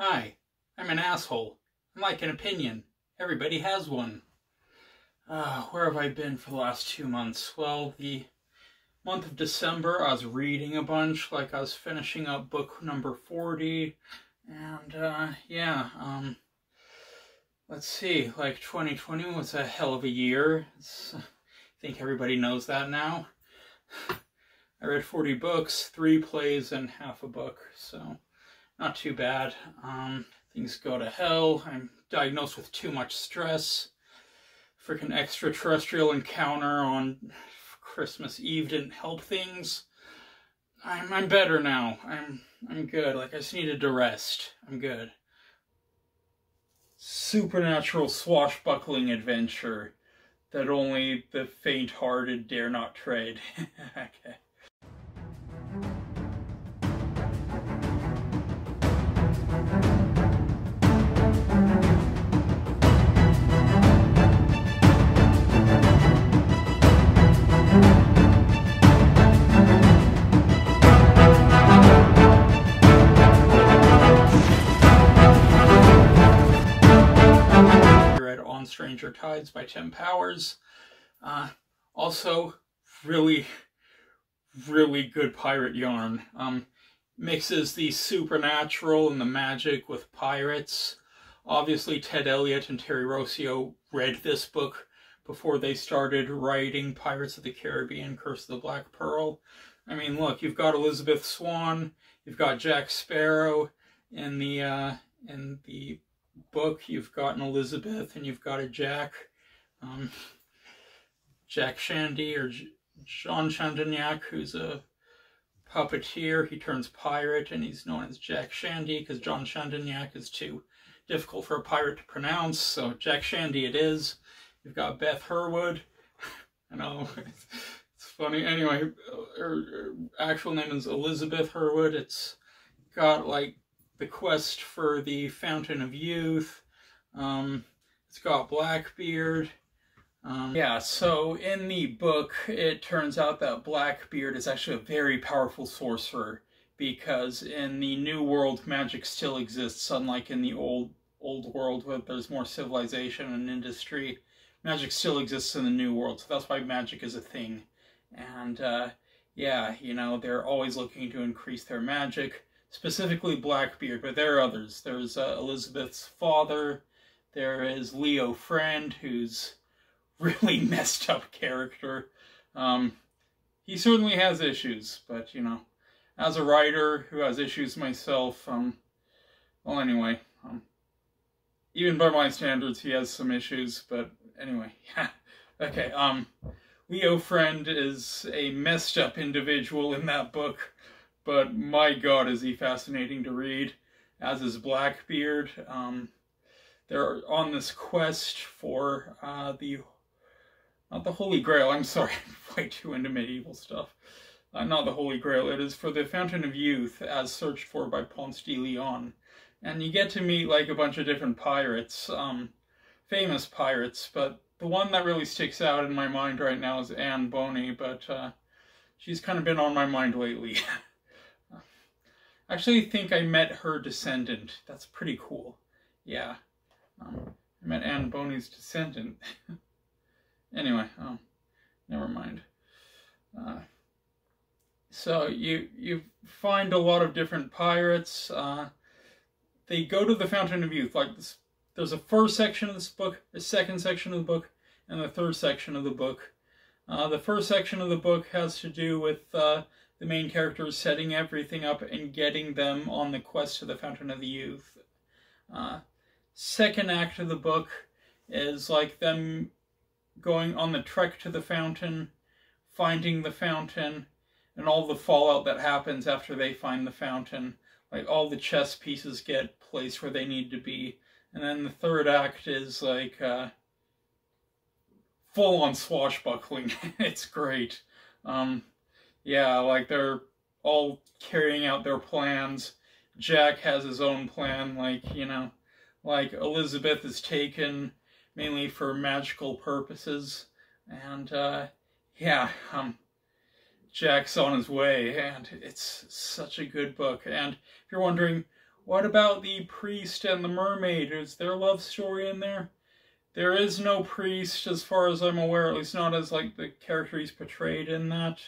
Hi, I'm an asshole. I'm like an opinion. Everybody has one. Where have I been for the last 2 months? Well, the month of December, I was reading a bunch, like I was finishing up book number 40, and, let's see, like 2020 was a hell of a year. I think everybody knows that now. I read 40 books, 3 plays, and half a book, so not too bad. Things go to hell. I'm diagnosed with too much stress. Freaking extraterrestrial encounter on Christmas Eve didn't help things. I'm better now. I'm good. Like, I just needed to rest. I'm good. Supernatural swashbuckling adventure that only the faint-hearted dare not tread. Okay. Stranger Tides by Tim Powers. Also, really good pirate yarn. Mixes the supernatural and the magic with pirates. Obviously, Ted Elliott and Terry Rossio read this book before they started writing Pirates of the Caribbean, Curse of the Black Pearl. I mean, look, you've got Elizabeth Swann, you've got Jack Sparrow in the book, you've got an Elizabeth, and you've got a Jack. Jack Shandy, or John Chandonniac, who's a puppeteer. He turns pirate, and he's known as Jack Shandy, because John Chandonniac is too difficult for a pirate to pronounce, so Jack Shandy it is. You've got Beth Herwood. I know, it's funny. Anyway, her actual name is Elizabeth Herwood. It's got, like, the quest for the Fountain of Youth. It's got Blackbeard. Yeah, so in the book, it turns out that Blackbeard is actually a very powerful sorcerer, because in the New World, magic still exists, unlike in the old world where there's more civilization and industry. Magic still exists in the New World, so that's why magic is a thing. And, yeah, you know, they're always looking to increase their magic. Specifically Blackbeard, but there are others. There's Elizabeth's father. There is Leo Friend, who's really messed up character. He certainly has issues, but, you know, as a writer who has issues myself, well, anyway, even by my standards, he has some issues, but anyway, yeah. Okay, Leo Friend is a messed up individual in that book. But my god, is he fascinating to read, as is Blackbeard. They're on this quest for not the Holy Grail, I'm sorry, I'm way too into medieval stuff. Not the Holy Grail, it is for the Fountain of Youth, as searched for by Ponce de Leon. And you get to meet, like, a bunch of different pirates, famous pirates, but the one that really sticks out in my mind right now is Anne Bonny, but she's kind of been on my mind lately. I actually think I met her descendant. That's pretty cool. Yeah. I met Anne Bonny's descendant. Anyway, never mind. So you find a lot of different pirates. They go to the Fountain of Youth. Like this, there's a first section of this book, a second section of the book, and the third section of the book. The first section of the book has to do with the main characters setting everything up and getting them on the quest to the Fountain of the Youth. Second act of the book is like them going on the trek to the fountain, finding the fountain, and all the fallout that happens after they find the fountain. Like, all the chess pieces get placed where they need to be. And then the third act is like full-on swashbuckling. It's great. Yeah, like, they're all carrying out their plans. Jack has his own plan, like, you know, like, Elizabeth is taken mainly for magical purposes, and, yeah, Jack's on his way, and it's such a good book. And if you're wondering, What about the priest and the mermaid? Is their love story in there? There is no priest, as far as I'm aware, at least not as, like, the character he's portrayed in that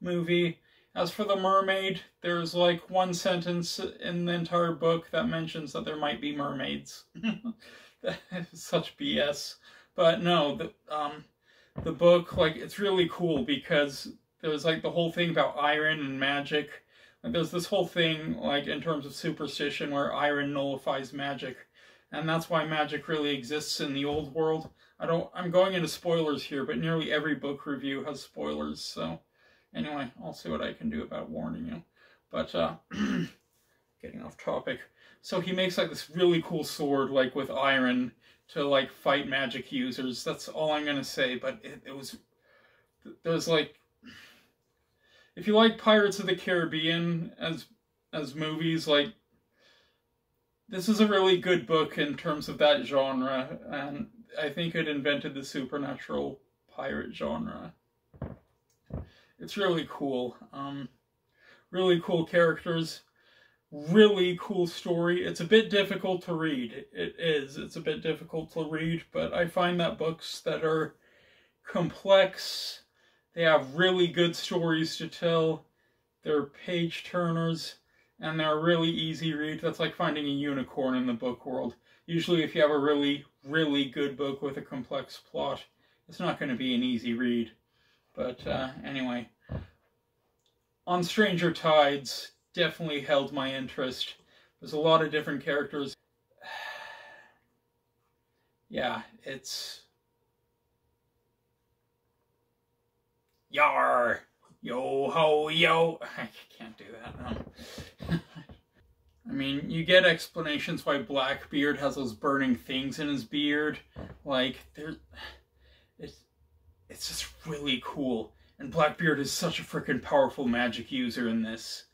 movie. As for the mermaid, there's, like, one sentence in the entire book that mentions that there might be mermaids. That is such BS. But no, the book, like, it's really cool because there's, like, the whole thing about iron and magic. Like, there's this whole thing, like, in terms of superstition where iron nullifies magic. And that's why magic really exists in the old world. I'm going into spoilers here, but nearly every book review has spoilers, so anyway, I'll see what I can do about warning you. But, getting off topic. So he makes, like, this really cool sword, like, with iron to, like, fight magic users. That's all I'm gonna say, but there's, like, if you like Pirates of the Caribbean as movies, like, this is a really good book in terms of that genre, and I think it invented the supernatural pirate genre. It's really cool. Really cool characters, really cool story. It's a bit difficult to read. It is. It's a bit difficult to read, but I find that books that are complex, they have really good stories to tell, they're page turners, and they're a really easy read. That's like finding a unicorn in the book world. Usually if you have a really, really good book with a complex plot, it's not going to be an easy read. But anyway, On Stranger Tides definitely held my interest. There's a lot of different characters. Yeah, it's... Yar! Yo ho yo! I can't do that, no. I mean, you get explanations why Blackbeard has those burning things in his beard. Like, it's just really cool. And Blackbeard is such a freaking powerful magic user in this.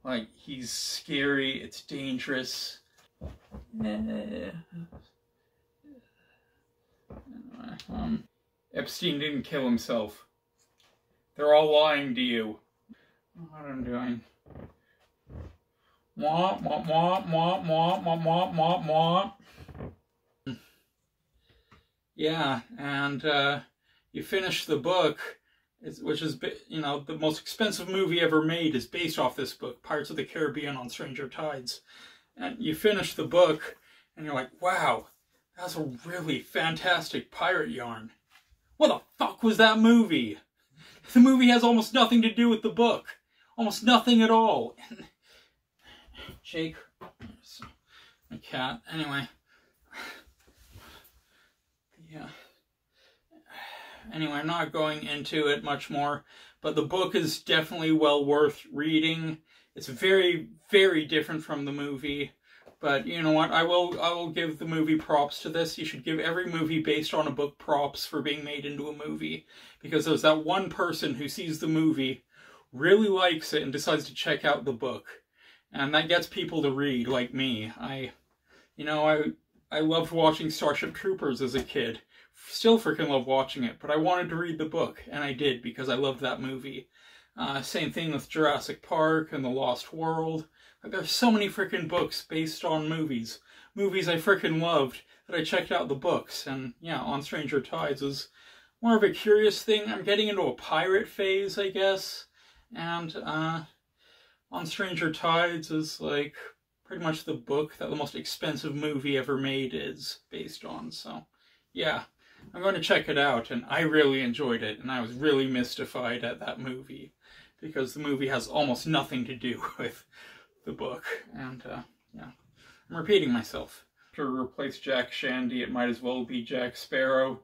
Like, he's scary, it's dangerous. Epstein didn't kill himself. They're all lying to you. What I'm doing. Mwah, mwah, mwah, mwah, mwah, mwah, mwah, mwah, mwah. Yeah, and you finish the book, which is, you know, the most expensive movie ever made is based off this book, Pirates of the Caribbean on Stranger Tides. And you finish the book, and you're like, wow, that's a really fantastic pirate yarn. What the fuck was that movie? The movie has almost nothing to do with the book. Almost nothing at all. Jake, my cat. Anyway. Yeah. Anyway, I'm not going into it much more, but the book is definitely well worth reading. It's very, very different from the movie. But you know what? I will give the movie props to this. You should give every movie based on a book props for being made into a movie. Because there's that one person who sees the movie, really likes it, and decides to check out the book. And that gets people to read, like me. I loved watching Starship Troopers as a kid. Still freaking love watching it, but I wanted to read the book, and I did because I loved that movie. Same thing with Jurassic Park and The Lost World. Like, there's so many freaking books based on movies. Movies I freaking loved that I checked out the books. And yeah, On Stranger Tides was more of a curious thing. I'm getting into a pirate phase, I guess. And On Stranger Tides is like pretty much the book that the most expensive movie ever made is based on. So yeah, I'm going to check it out, and I really enjoyed it, and I was really mystified at that movie because the movie has almost nothing to do with the book. And yeah, I'm repeating myself. To replace Jack Shandy, it might as well be Jack Sparrow.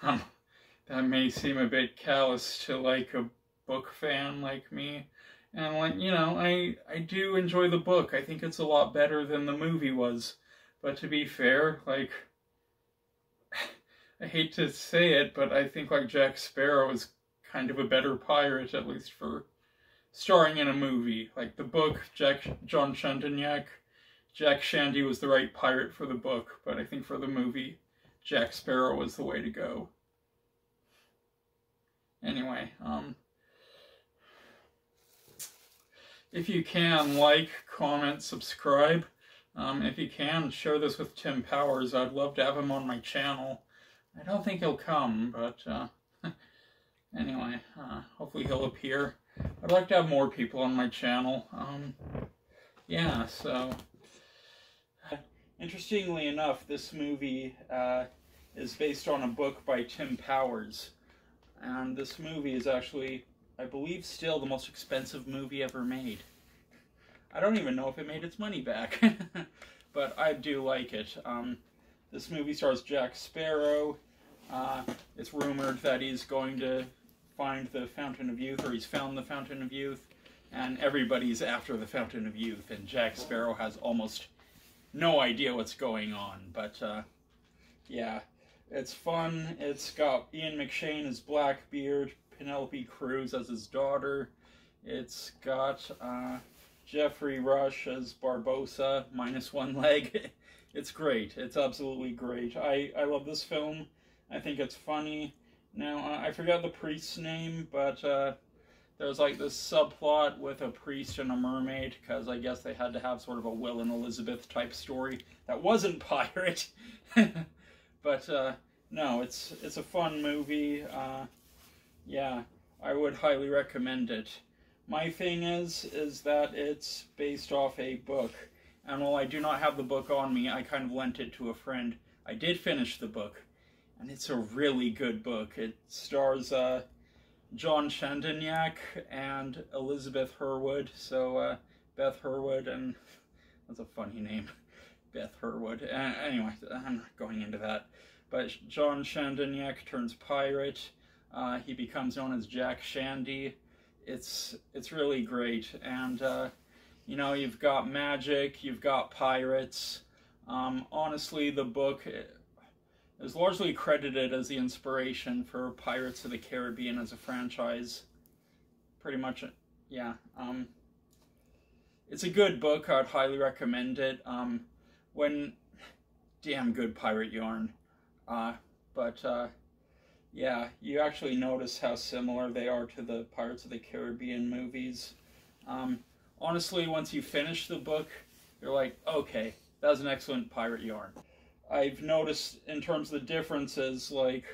That may seem a bit callous to, like, a book fan like me. And, like, you know, I do enjoy the book. I think it's a lot better than the movie was. But to be fair, like, I hate to say it, but I think, like, Jack Sparrow is kind of a better pirate, at least for starring in a movie. Like, the book, John Shandonyak, Jack Shandy was the right pirate for the book, but I think for the movie, Jack Sparrow was the way to go. Anyway, if you can, like, comment, subscribe. If you can, share this with Tim Powers. I'd love to have him on my channel. I don't think he'll come, but anyway, hopefully he'll appear. I'd like to have more people on my channel. Yeah, so... Interestingly enough, this movie is based on a book by Tim Powers. And this movie is actually, I believe, still the most expensive movie ever made. I don't even know if it made its money back. But I do like it. This movie stars Jack Sparrow. It's rumored that he's going to find the Fountain of Youth, or he's found the Fountain of Youth. And everybody's after the Fountain of Youth. And Jack Sparrow has almost no idea what's going on. But, yeah. It's fun. It's got Ian McShane as Blackbeard, Penelope Cruz as his daughter. It's got Jeffrey Rush as Barbossa, minus one leg. It's great. It's absolutely great. I love this film. I think it's funny. Now, I forgot the priest's name, but there's like this subplot with a priest and a mermaid, because I guess they had to have sort of a Will and Elizabeth type story that wasn't pirate. But, no, it's a fun movie. Yeah, I would highly recommend it. My thing is that it's based off a book. And while I do not have the book on me, I kind of lent it to a friend. I did finish the book, and it's a really good book. It stars John Chandonyak and Elizabeth Hurwood. So, Beth Hurwood, and that's a funny name. Beth Hurwood. Anyway, I'm not going into that. But John Chandonyak turns pirate. He becomes known as Jack Shandy. It's really great. And, you know, you've got magic, you've got pirates. Honestly, the book is largely credited as the inspiration for Pirates of the Caribbean as a franchise. Pretty much, yeah. It's a good book. I'd highly recommend it. Damn good pirate yarn. Yeah, you actually notice how similar they are to the Pirates of the Caribbean movies. Honestly, once you finish the book, you're like, okay, that was an excellent pirate yarn. I've noticed in terms of the differences, like,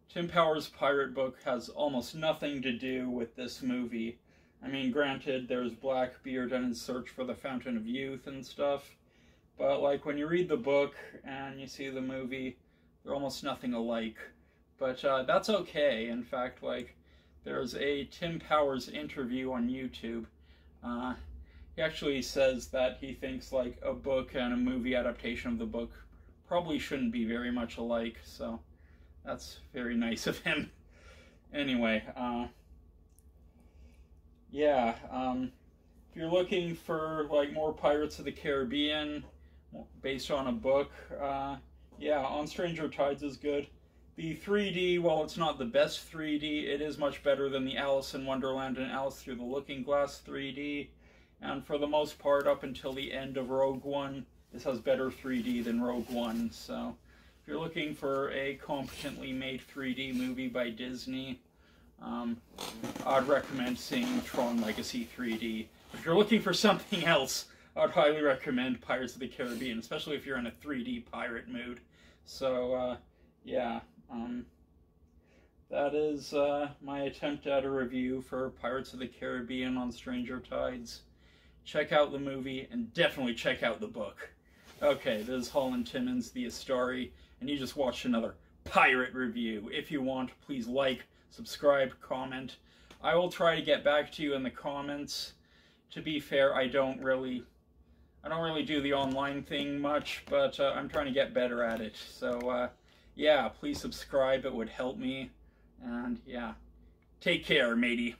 Tim Powers' pirate book has almost nothing to do with this movie. I mean, granted, there's Blackbeard and his search for the Fountain of Youth and stuff, but, like, when you read the book and you see the movie, they're almost nothing alike. But that's okay. In fact, like, there's a Tim Powers interview on YouTube. He actually says that he thinks, like, a book and a movie adaptation of the book probably shouldn't be very much alike, so that's very nice of him. Anyway, yeah, if you're looking for, like, more Pirates of the Caribbean based on a book, yeah, On Stranger Tides is good. The 3D, while it's not the best 3D, it is much better than the Alice in Wonderland and Alice Through the Looking Glass 3D. And for the most part, up until the end of Rogue One, this has better 3D than Rogue One. So, if you're looking for a competently made 3D movie by Disney, I'd recommend seeing Tron Legacy 3D. If you're looking for something else, I'd highly recommend Pirates of the Caribbean, especially if you're in a 3D pirate mood. So, yeah, that is my attempt at a review for Pirates of the Caribbean on Stranger Tides. Check out the movie, and definitely check out the book. Okay, this is Holland Timmons, the Astari, and you just watched another pirate review. If you want, please like, subscribe, comment. I will try to get back to you in the comments. To be fair, I don't really do the online thing much, but I'm trying to get better at it. So, yeah, please subscribe. It would help me. And, yeah, take care, matey.